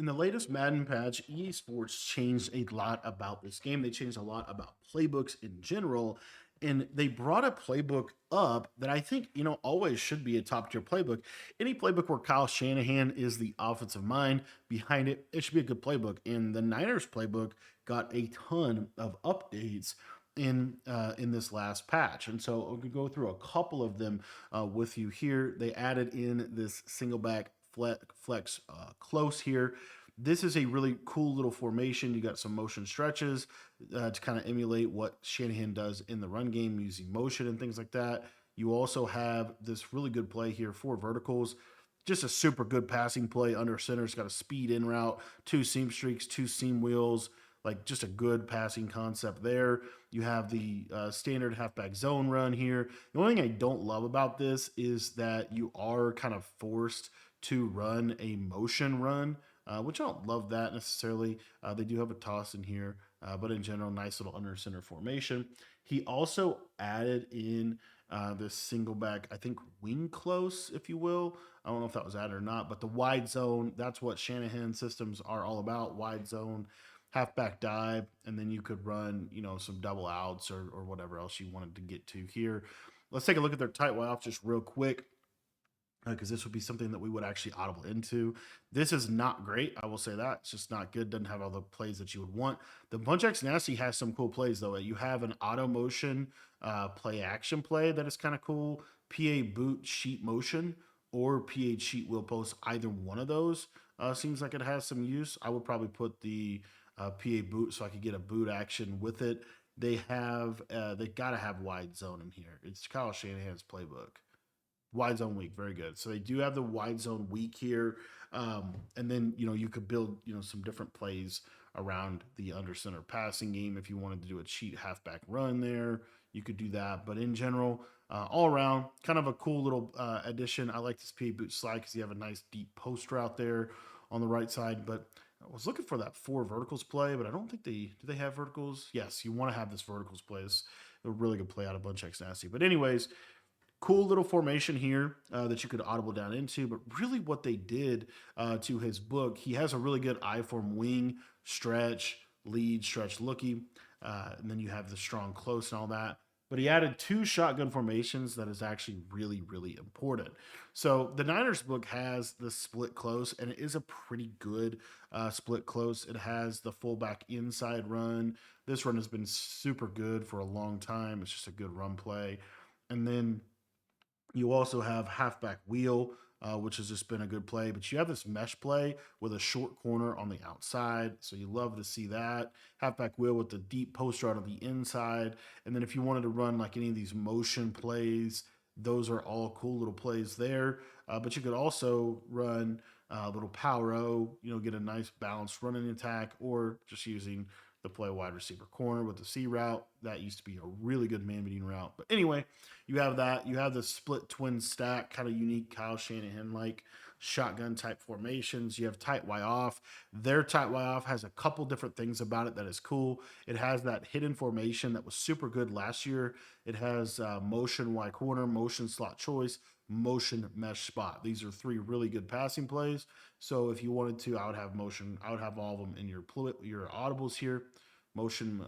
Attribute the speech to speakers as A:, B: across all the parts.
A: In the latest Madden patch, EA Sports changed a lot about this game. They changed a lot about playbooks in general. And they brought a playbook up that I think, always should be a top tier playbook. Any playbook where Kyle Shanahan is the offensive mind behind it, it should be a good playbook. And the Niners playbook got a ton of updates in this last patch, and so we can go through a couple of them with you here. They added in this single back flex close here. This is a really cool little formation. You got some motion stretches to kind of emulate what Shanahan does in the run game using motion and things like that. You also have this really good play here, four verticals. Just a super good passing play under center. It's got a speed in route, two seam streaks, two seam wheels, like just a good passing concept there. You have the standard halfback zone run here. The only thing I don't love about this is that you are kind of forced to run a motion run, which I don't love that necessarily. They do have a toss in here, but in general, nice little under center formation. He also added in this single back, I think wing close, if you will. I don't know if that was added or not, but the wide zone, that's what Shanahan systems are all about, wide zone halfback dive, and then you could run, some double outs or whatever else you wanted to get to here. Let's take a look at their tight wide off just real quick because this would be something that we would actually audible into. This is not great. I will say that. It's just not good. Doesn't have all the plays that you would want. The Bunch X Nasty has some cool plays, though. You have an auto motion play action play that is kind of cool. PA boot sheet motion or PA sheet wheel post. Either one of those seems like it has some use. I would probably put the PA boot so I could get a boot action with it. They got to have wide zone in here. It's Kyle Shanahan's playbook. Wide zone week, very good. So they do have the wide zone week here, and then you could build some different plays around the under center passing game if you wanted to do a cheat halfback run there. You could do that, but in general, all around, kind of a cool little addition. I like this PA boot slide because you have a nice deep post route there on the right side. But I was looking for that four verticals play, but I don't think they have verticals. Yes, you want to have this verticals play. It's a really good play out of Bunch X Nasty. But anyways, cool little formation here that you could audible down into. But really, what they did to his book, he has a really good I form wing, stretch, lead, stretch, looky, and then you have the strong close and all that. But he added two shotgun formations that is actually really, really important. So the Niners book has the split close, and it is a pretty good split close. It has the fullback inside run. This run has been super good for a long time. It's just a good run play. And then you also have halfback wheel, which has just been a good play. But you have this mesh play with a short corner on the outside. So you love to see that. Halfback wheel with the deep post route on the inside. And then if you wanted to run like any of these motion plays, those are all cool little plays there. But you could also run a little power O, get a nice balanced running attack, or just using the play wide receiver corner with the C route. That used to be a really good man beating route. But anyway, you have that. You have the split twin stack, kind of unique Kyle Shanahan like shotgun type formations. You have tight Y off. Their tight Y off has a couple different things about it that is cool. It has that hidden formation that was super good last year. It has motion Y corner, motion slot choice, motion mesh spot. These are three really good passing plays. So if you wanted to, I would have motion. I would have all of them in your audibles here. Motion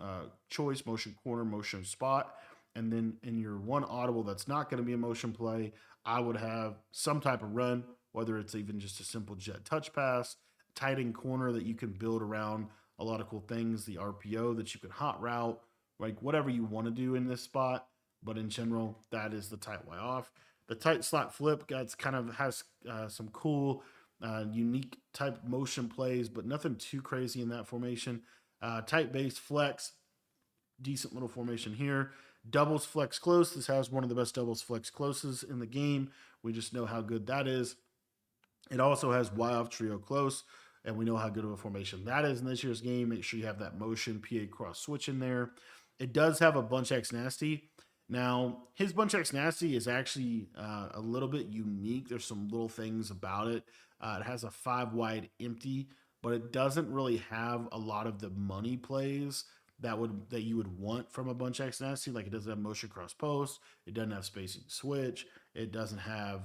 A: choice, motion corner, motion spot. And then in your one audible that's not going to be a motion play, I would have some type of run, whether it's even just a simple jet touch pass, tight end corner that you can build around a lot of cool things, the RPO that you can hot route, like whatever you want to do in this spot. But in general, that is the tight Y off. The tight slot flip gets kind of has some cool, unique type motion plays, but nothing too crazy in that formation. Tight base flex, decent little formation here. Doubles flex close. This has one of the best doubles flex closes in the game. We just know how good that is. It also has Y off trio close, and we know how good of a formation that is in this year's game. Make sure you have that motion PA cross switch in there. It does have a Bunch X Nasty. Now, his Bunch X Nasty is actually a little bit unique. There's some little things about it. It has a 5 wide empty, but it doesn't really have a lot of the money plays that you would want from a Bunch X Nasty. Like, it doesn't have motion cross post. It doesn't have spacing switch. It doesn't have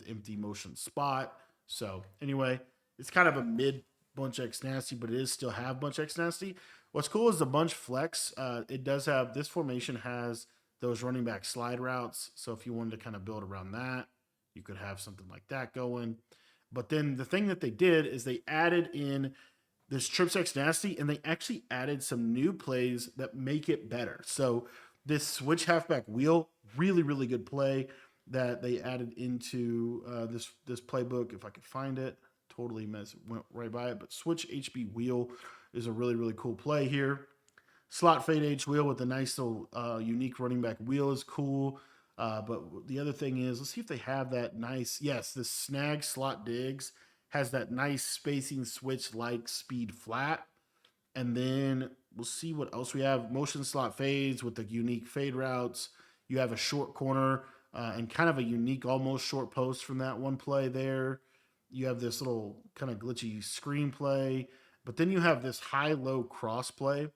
A: empty motion spot. So anyway, it's kind of a mid bunch X nasty, but it is still have bunch X nasty. What's cool is the bunch flex. It does have this formation has those running back slide routes. So if you wanted to kind of build around that, you could have something like that going. But then the thing that they did is they added in this trips X nasty, and they actually added some new plays that make it better. So this switch halfback wheel, really really good play that they added into this playbook. If I could find it, totally went right by it. But switch HB wheel is a really really cool play here. Slot fade H wheel with a nice little unique running back wheel is cool. But the other thing is, let's see if they have that nice. Yes, this snag slot digs has that nice spacing switch like speed flat. And then we'll see what else we have. Motion slot fades with the unique fade routes. You have a short corner and kind of a unique almost short post from that one play there. You have this little kind of glitchy screen play. But then you have this high-low cross play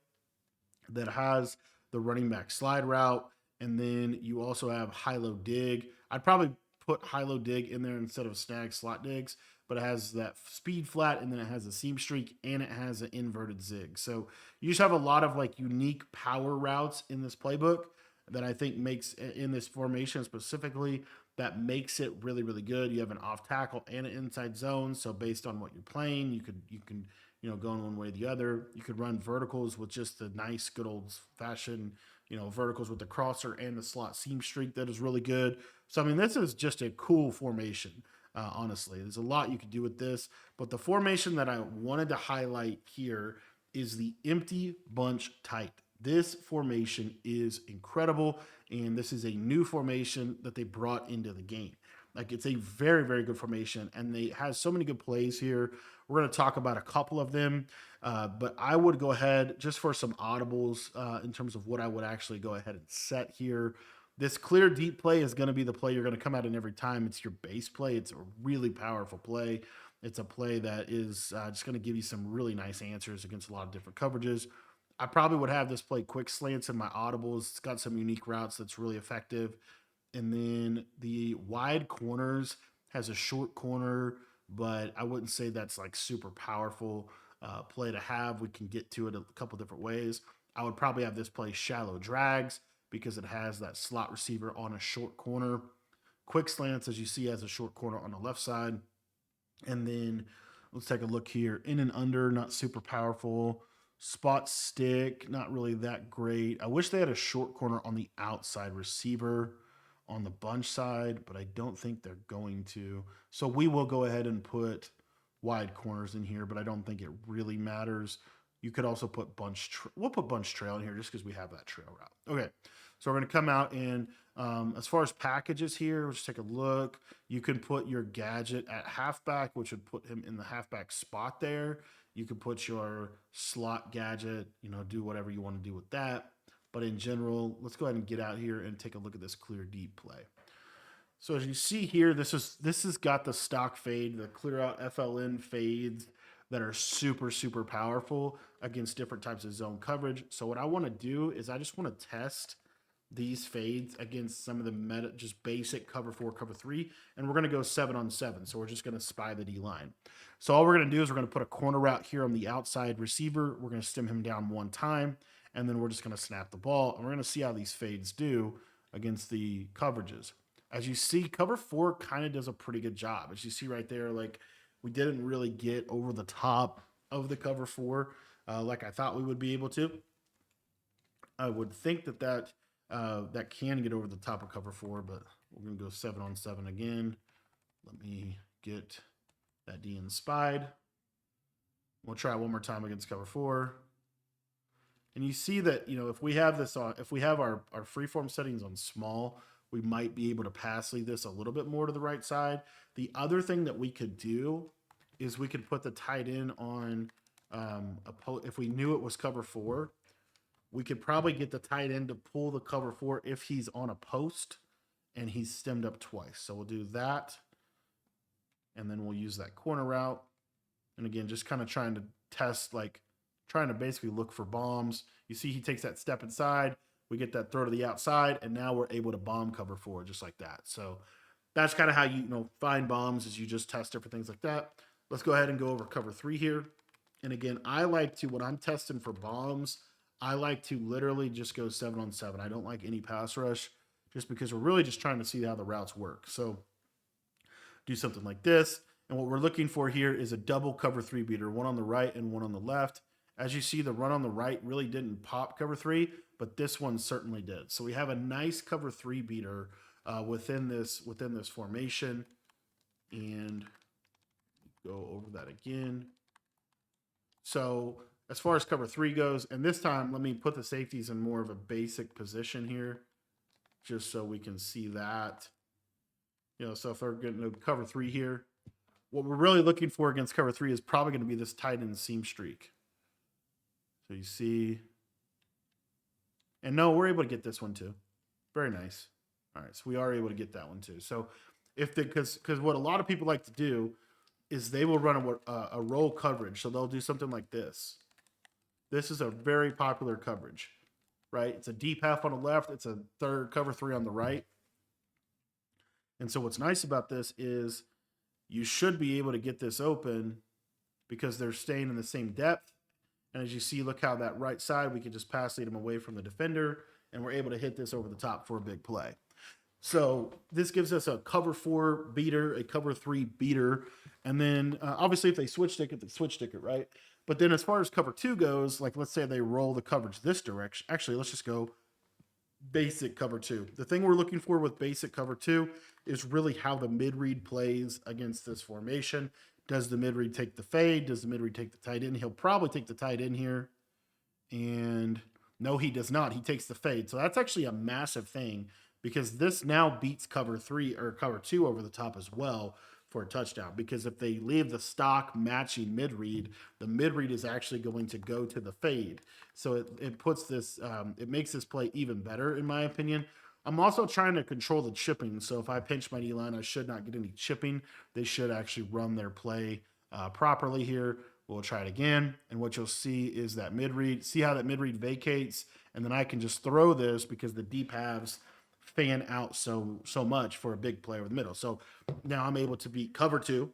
A: that has the running back slide route. And then you also have high-low dig. I'd probably put high-low dig in there instead of snag slot digs, but it has that speed flat, and then it has a seam streak, and it has an inverted zig. So you just have a lot of like unique power routes in this playbook that I think makes in this formation specifically that makes it really really good. You have an off tackle and an inside zone, so based on what you're playing, you can go in one way or the other. You could run verticals with just the nice good old fashioned verticals with the crosser and the slot seam streak that is really good. So I mean, this is just a cool formation. Honestly, there's a lot you could do with this, but the formation that I wanted to highlight here is the empty bunch tight. This formation is incredible, and this is a new formation that they brought into the game. Like, it's a very, very good formation, and they has so many good plays here. We're going to talk about a couple of them, but I would go ahead just for some audibles in terms of what I would actually go ahead and set here. This clear deep play is going to be the play you're going to come out in every time. It's your base play. It's a really powerful play. It's a play that is just going to give you some really nice answers against a lot of different coverages. I probably would have this play quick slants in my audibles. It's got some unique routes that's really effective. And then the wide corners has a short corner, but I wouldn't say that's like super powerful play to have. We can get to it a couple different ways. I would probably have this play shallow drags because it has that slot receiver on a short corner. Quick slants, as you see, has a short corner on the left side. And then let's take a look here. In and under, not super powerful. Spot stick, not really that great. I wish they had a short corner on the outside receiver on the bunch side, but I don't think they're going to. So we will go ahead and put wide corners in here, but I don't think it really matters. You could also put we'll put bunch trail in here just because we have that trail route. Okay, so we're going to come out and as far as packages here, let's take a look. You can put your gadget at halfback, which would put him in the halfback spot there. You could put your slot gadget, do whatever you want to do with that. But in general, let's go ahead and get out here and take a look at this clear deep play. So as you see here, this has got the stock fade, the clear out FLN fades that are super, super powerful against different types of zone coverage. So what I want to do is I just want to test these fades against some of the just basic cover 4, cover 3, and we're going to go 7 on 7. So we're just going to spy the D line. So all we're going to do is we're going to put a corner route here on the outside receiver. We're going to stem him down one time, and then we're just going to snap the ball, and we're going to see how these fades do against the coverages. As you see, cover 4 kind of does a pretty good job. As you see right there, like, we didn't really get over the top of the cover 4 like I thought we would be able to. I would think that can get over the top of cover 4, but we're going to go 7 on 7 again. Let me get that D in spied. We'll try it one more time against cover 4. And you see that, if we have this on, if we have our freeform settings on small, we might be able to pass lead this a little bit more to the right side. The other thing that we could do is we could put the tight end on if we knew it was cover 4, we could probably get the tight end to pull the cover 4 if he's on a post and he's stemmed up twice. So we'll do that. And then we'll use that corner route. And again, just kind of trying to test, trying to basically look for bombs. You see he takes that step inside. We get that throw to the outside, and now we're able to bomb cover 4 just like that. So that's kind of how you find bombs, is you just test it for things like that. Let's go ahead and go over cover 3 here. And again, I like to, when I'm testing for bombs, I like to literally just go 7-on-7. I don't like any pass rush just because we're really just trying to see how the routes work. So do something like this. And what we're looking for here is a double cover three beater, one on the right and one on the left. As you see, the run on the right really didn't pop cover three, but this one certainly did. So we have a nice cover three beater within this formation. And go over that again. So as far as cover three goes, and this time let me put the safeties in more of a basic position here, just so we can see that. So if they're getting to cover three here, what we're really looking for against cover three is probably going to be this tight end seam streak. So you see, and no, we're able to get this one too. Very nice. All right, so we are able to get that one too. So if because what a lot of people like to do is they will run a roll coverage. So they'll do something like this. This is a very popular coverage, right? It's a deep half on the left. It's a third cover three on the right. And so what's nice about this is you should be able to get this open because they're staying in the same depth. And as you see, look how that right side, we can just pass lead them away from the defender, and we're able to hit this over the top for a big play. So this gives us a cover four beater, a cover three beater. And then obviously if they switch stick it, they switch stick it, right? But then as far as cover two goes, like let's say they roll the coverage this direction. Actually, let's just go basic cover two. The thing we're looking for with basic cover two is really how the mid read plays against this formation. Does the mid read take the fade? Does the mid read take the tight end? He'll probably take the tight end here. And no, he does not. He takes the fade. So that's actually a massive thing because this now beats cover three or cover two over the top as well for a touchdown. Because if they leave the stock matching mid read, the mid read is actually going to go to the fade. So it puts this, it makes this play even better in my opinion. I'm also trying to control the chipping. So if I pinch my D line, I should not get any chipping. They should actually run their play properly here. We'll try it again. And what you'll see is that mid read. See how that mid read vacates? And then I can just throw this because the deep halves fan out so much for a big play over the middle. So now I'm able to beat cover two,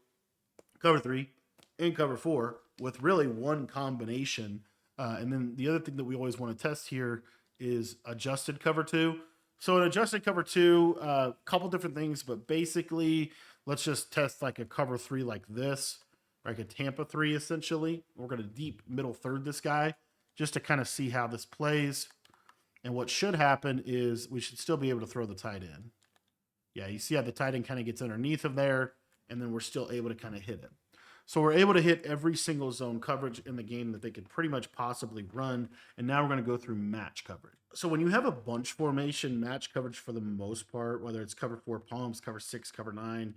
A: cover three, and cover four with really one combination. And then the other thing that we always want to test here is adjusted cover two. So an adjusted cover two, a couple different things, but basically let's just test like a cover three like this, like a Tampa three essentially. We're going to deep middle third this guy just to kind of see how this plays. And what should happen is we should still be able to throw the tight end. Yeah, you see how the tight end kind of gets underneath of there, and then we're still able to kind of hit it. So we're able to hit every single zone coverage in the game that they could pretty much possibly run. And now we're going to go through match coverage. So when you have a bunch formation, match coverage for the most part, whether it's cover four palms, cover six, cover nine,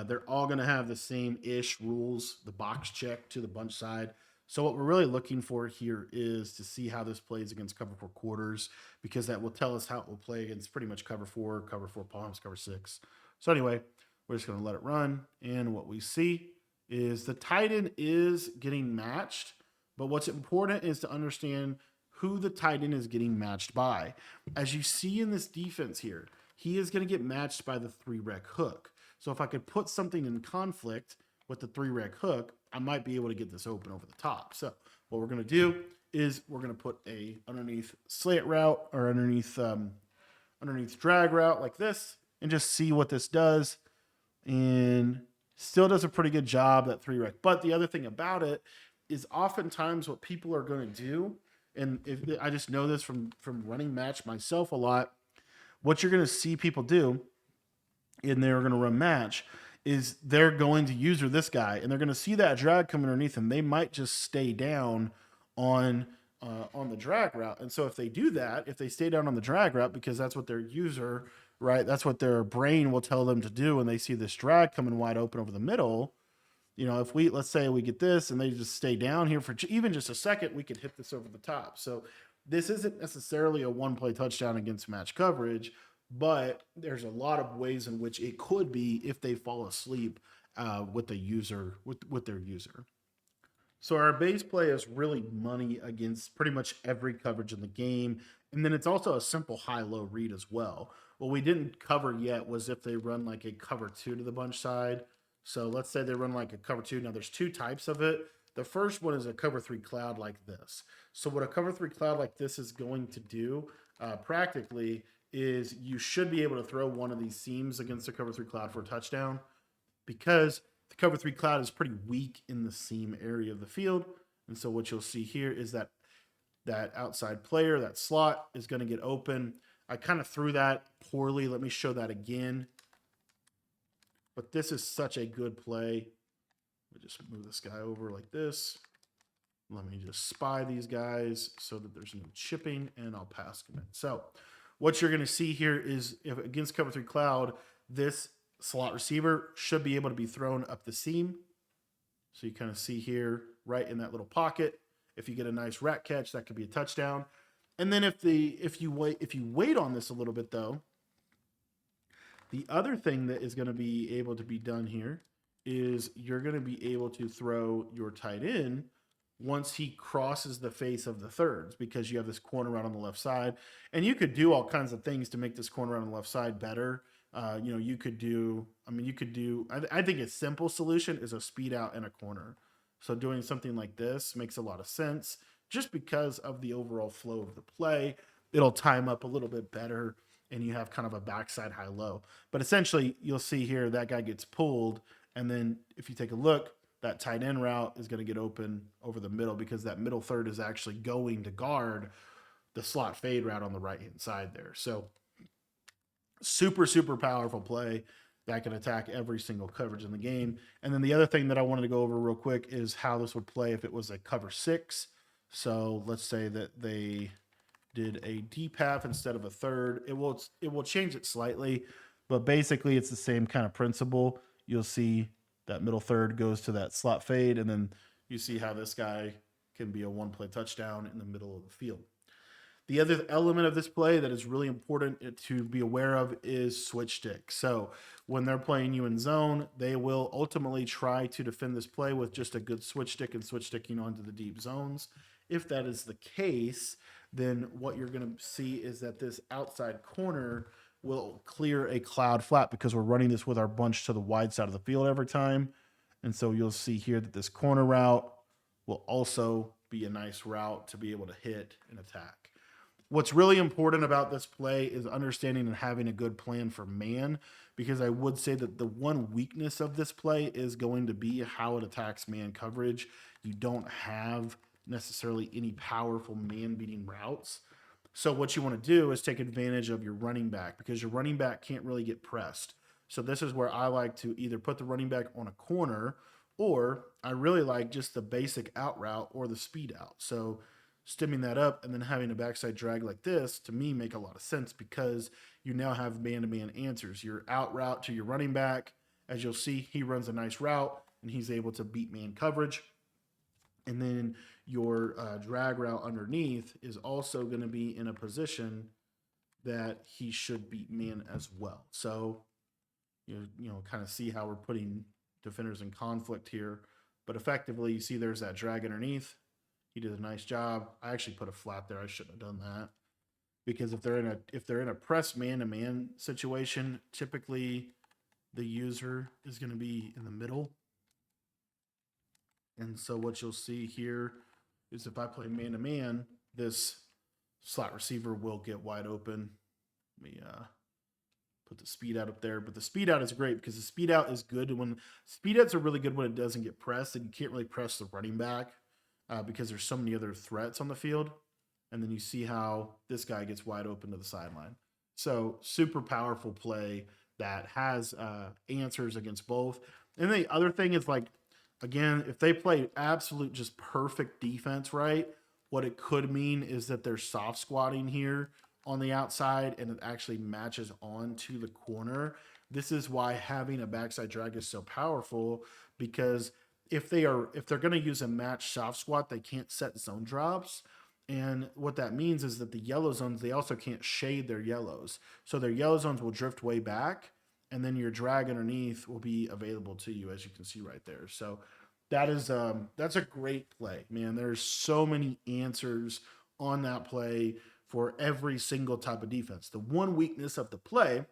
A: they're all going to have the same-ish rules, the box check to the bunch side. So what we're really looking for here is to see how this plays against cover four quarters, because that will tell us how it will play against pretty much cover four palms, cover six. So anyway, we're just going to let it run. And what we see is the tight end is getting matched, but what's important is to understand who the tight end is getting matched by. As you see in this defense here, he is going to get matched by the three rec hook. So if I could put something in conflict with the three rec hook, I might be able to get this open over the top. So what we're going to do is we're going to put a underneath slant route or underneath drag route like this and just see what this does. And still does a pretty good job, that three rec. But the other thing about it is oftentimes what people are going to do, and I just know this from running match myself a lot, what you're going to see people do, and they're going to run match, is they're going to user this guy, and they're going to see that drag come underneath, and they might just stay down on the drag route. And so if they do that, if they stay down on the drag route, because that's what their user, right, that's what their brain will tell them to do when they see this drag coming wide open over the middle. If let's say we get this and they just stay down here for even just a second, we could hit this over the top. So this isn't necessarily a one-play touchdown against match coverage, but there's a lot of ways in which it could be if they fall asleep with the user, with their user. So our base play is really money against pretty much every coverage in the game. And then it's also a simple high-low read as well. What we didn't cover yet was if they run like a cover two to the bunch side. So let's say they run like a cover two. Now there's two types of it. The first one is a cover three cloud like this. So what a cover three cloud like this is going to do practically is you should be able to throw one of these seams against the cover three cloud for a touchdown because the cover three cloud is pretty weak in the seam area of the field. And so what you'll see here is that that outside player, that slot is going to get open. I kind of threw that poorly. Let me show that again. But this is such a good play. Let me just move this guy over like this. Let me just spy these guys so that there's no chipping, and I'll pass commit. So what you're going to see here is if against cover three cloud, this slot receiver should be able to be thrown up the seam. So you kind of see here right in that little pocket. If you get a nice rat catch, that could be a touchdown. And then if you wait on this a little bit though, the other thing that is going to be able to be done here is you're going to be able to throw your tight end once he crosses the face of the thirds, because you have this corner out on the left side, and you could do all kinds of things to make this corner out on the left side better. You could do, I think a simple solution is a speed out and a corner. So doing something like this makes a lot of sense just because of the overall flow of the play. It'll time up a little bit better, and you have kind of a backside high low. But essentially, you'll see here that guy gets pulled, and then if you take a look, that tight end route is going to get open over the middle because that middle third is actually going to guard the slot fade route on the right-hand side there. So super, super powerful play that can attack every single coverage in the game. And then the other thing that I wanted to go over real quick is how this would play if it was a cover six. So let's say that they did a deep half instead of a third. It will change it slightly, but basically it's the same kind of principle. You'll see that middle third goes to that slot fade, and then you see how this guy can be a one-play touchdown in the middle of the field. The other element of this play that is really important to be aware of is switch stick. So when they're playing you in zone, they will ultimately try to defend this play with just a good switch stick and switch sticking onto the deep zones. If that is the case, then what you're going to see is that this outside corner will clear a cloud flat because we're running this with our bunch to the wide side of the field every time. And so you'll see here that this corner route will also be a nice route to be able to hit and attack. What's really important about this play is understanding and having a good plan for man, because I would say that the one weakness of this play is going to be how it attacks man coverage. You don't have necessarily any powerful man beating routes. So what you want to do is take advantage of your running back, because your running back can't really get pressed. So this is where I like to either put the running back on a corner, or I really like just the basic out route or the speed out. So stemming that up and then having a backside drag like this, to me, make a lot of sense because you now have man-to-man answers. Your out route to your running back, as you'll see, he runs a nice route and he's able to beat man coverage. And then your drag route underneath is also going to be in a position that he should beat man as well. So, kind of see how we're putting defenders in conflict here. But effectively, you see there's that drag underneath. He did a nice job. I actually put a flat there. I shouldn't have done that, because if they're in a press man-to-man situation, typically the user is going to be in the middle. And so what you'll see here is if I play man-to-man, this slot receiver will get wide open. Let me put the speed out up there. But the speed out is great because the speed out is good. When speed outs are really good when it doesn't get pressed, and you can't really press the running back because there's so many other threats on the field. And then you see how this guy gets wide open to the sideline. So super powerful play that has answers against both. And the other thing is, like, again, if they play absolute just perfect defense, right, what it could mean is that they're soft squatting here on the outside and it actually matches on to the corner. This is why having a backside drag is so powerful, because if they're going to use a match soft squat, they can't set zone drops. And what that means is that the yellow zones, they also can't shade their yellows. So their yellow zones will drift way back, and then your drag underneath will be available to you, as you can see right there. So that's a great play, man. There's so many answers on that play for every single type of defense. The one weakness of the play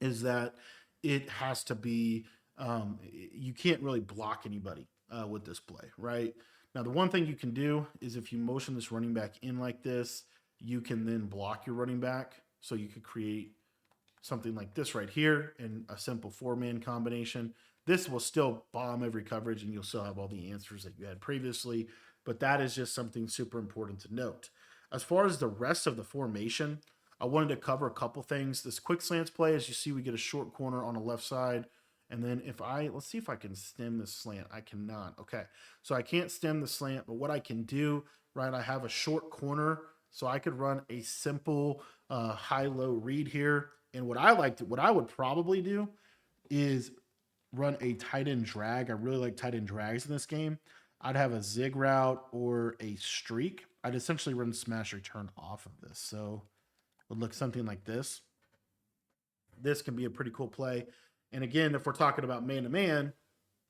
A: is that it has to be, you can't really block anybody. with this play, right? Now, the one thing you can do is if you motion this running back in like this, you can then block your running back. So you could create something like this right here in a simple four-man combination. This will still bomb every coverage and you'll still have all the answers that you had previously, but that is just something super important to note. As far as the rest of the formation, I wanted to cover a couple things. This quick slants play, as you see, we get a short corner on the left side. And then let's see if I can stem this slant. I cannot. Okay. So I can't stem the slant, but what I can do, right, I have a short corner. So I could run a simple high-low read here. And what I would probably do is run a tight end drag. I really like tight end drags in this game. I'd have a zig route or a streak. I'd essentially run smash return off of this. So it would look something like this. This can be a pretty cool play. And again, if we're talking about man to man,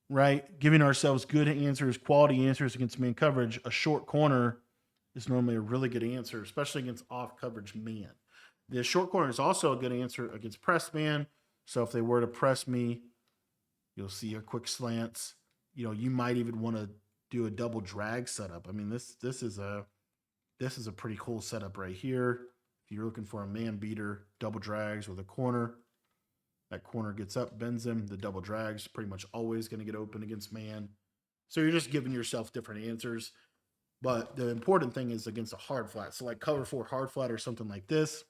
A: right, giving ourselves good answers, quality answers against man coverage, a short corner is normally a really good answer, especially against off coverage man. The short corner is also a good answer against press man. So if they were to press me, you'll see a quick slants. You might even want to do a double drag setup. I mean, this is a pretty cool setup right here. If you're looking for a man beater, double drags with a corner, that corner gets up, bends him. The double drags pretty much always going to get open against man. So you're just giving yourself different answers. But the important thing is against a hard flat. So like cover 4 hard flat or something like this.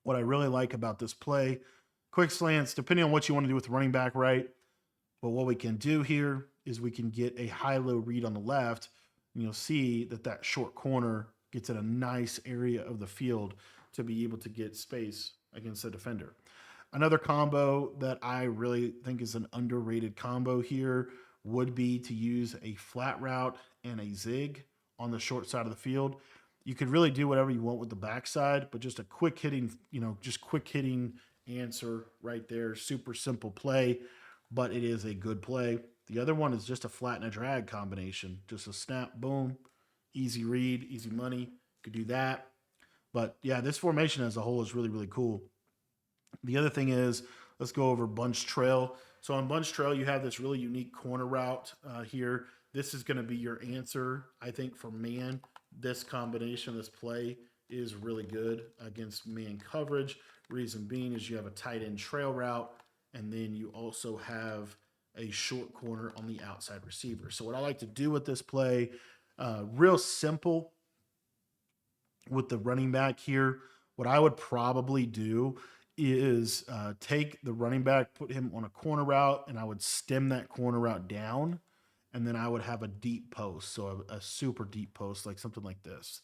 A: What I really like about this play, quick slants, depending on what you want to do with the running back, right? But what we can do here is we can get a high-low read on the left, and you'll see that short corner gets in a nice area of the field to be able to get space against the defender. Another combo that I really think is an underrated combo here would be to use a flat route and a zig on the short side of the field. You could really do whatever you want with the backside, but just a quick hitting, quick hitting answer right there. Super simple play, but it is a good play. The other one is just a flat and a drag combination. Just a snap, boom, easy read, easy money. You could do that. But yeah, this formation as a whole is really, really cool. The other thing is, let's go over bunch trail. So on bunch trail, you have this really unique corner route here. This is going to be your answer, I think, for man. This combination, this play is really good against man coverage. Reason being is you have a tight end trail route, and then you also have a short corner on the outside receiver. So what I like to do with this play, real simple with the running back here, what I would probably do is take the running back, put him on a corner route, and I would stem that corner route down, and then I would have a deep post, so a super deep post, like something like this.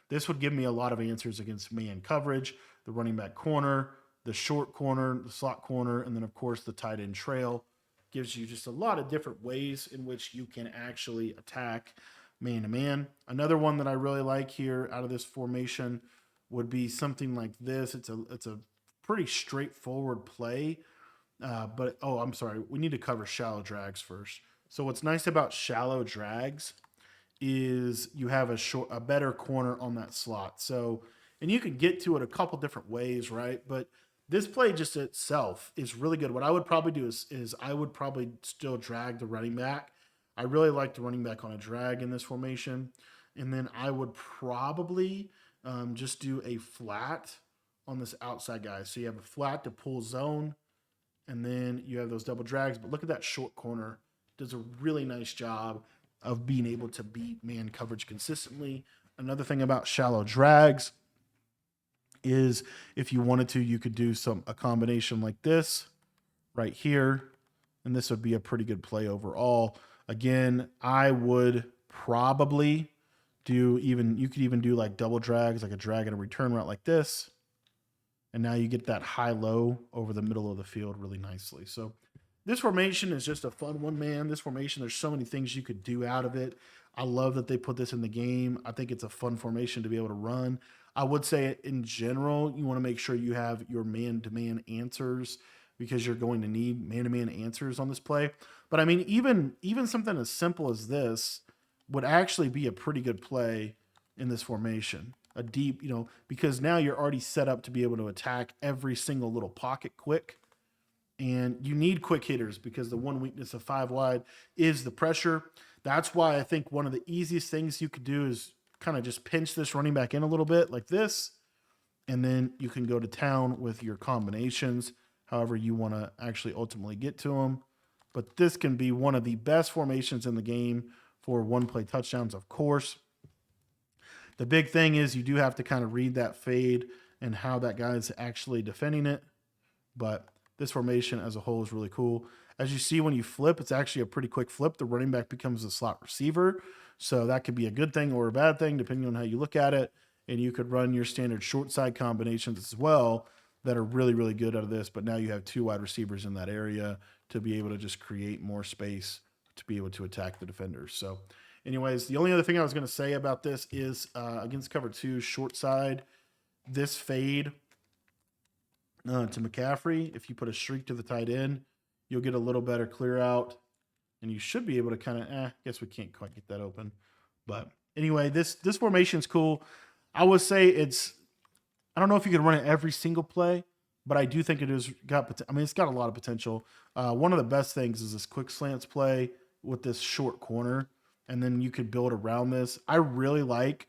A: This would give me a lot of answers against man coverage, the running back corner, the short corner, the slot corner, and then, of course, the tight end trail. Gives you just a lot of different ways in which you can actually attack man to man. Another one that I really like here out of this formation would be something like this. It's a pretty straightforward play, I'm sorry. We need to cover shallow drags first. So what's nice about shallow drags is you have a better corner on that slot. So, and you can get to it a couple different ways, right? But this play just itself is really good. What I would probably do is I would probably still drag the running back. I really like the running back on a drag in this formation. And then I would probably just do a flat on this outside guy. So you have a flat to pull zone, and then you have those double drags. But look at that short corner. Does a really nice job of being able to beat man coverage consistently. Another thing about shallow drags is if you wanted to, you could do a combination like this right here, and this would be a pretty good play overall. Again, I would probably you could even do like double drags, like a drag and a return route like this. And now you get that high-low over the middle of the field really nicely. So this formation is just a fun one, man. This formation, there's so many things you could do out of it. I love that they put this in the game. I think it's a fun formation to be able to run. I would say in general, you want to make sure you have your man-to-man answers because you're going to need man-to-man answers on this play. But I mean, even something as simple as this would actually be a pretty good play in this formation. A deep, because now you're already set up to be able to attack every single little pocket quick. And you need quick hitters because the one weakness of five wide is the pressure. That's why I think one of the easiest things you could do is kind of just pinch this running back in a little bit like this, and then you can go to town with your combinations, however you want to actually ultimately get to them. But this can be one of the best formations in the game for one play touchdowns, of course. The big thing is you do have to kind of read that fade and how that guy is actually defending it. But this formation as a whole is really cool. As you see, when you flip, it's actually a pretty quick flip. The running back becomes a slot receiver. So that could be a good thing or a bad thing, depending on how you look at it. And you could run your standard short side combinations as well that are really, really good out of this. But now you have two wide receivers in that area to be able to just create more space to be able to attack the defenders. So, anyways, the only other thing I was going to say about this is against cover two, short side, this fade to McCaffrey, if you put a streak to the tight end, you'll get a little better clear out, and you should be able to kind of, guess we can't quite get that open. But anyway, this formation is cool. I would say I don't know if you can run it every single play, but I do think it is got, I mean, it's got a lot of potential. One of the best things is this quick slants play with this short corner, and then you could build around this. I really like,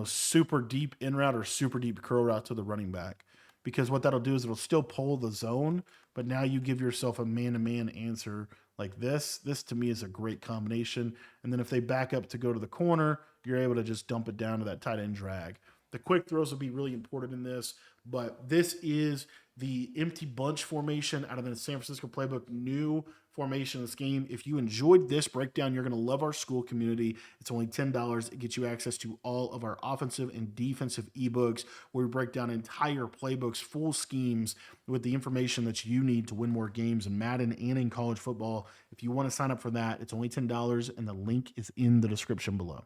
A: super deep in route or super deep curl route to the running back, because what that'll do is it'll still pull the zone, but now you give yourself a man-to-man answer like this. This to me is a great combination. And then if they back up to go to the corner, you're able to just dump it down to that tight end drag. The quick throws will be really important in this, but this is the empty bunch formation out of the San Francisco playbook, new formation in this game. If you enjoyed this breakdown, you're going to love our school community. It's only $10. It gets you access to all of our offensive and defensive ebooks where we break down entire playbooks, full schemes with the information that you need to win more games in Madden and in college football. If you want to sign up for that, it's only $10, and the link is in the description below.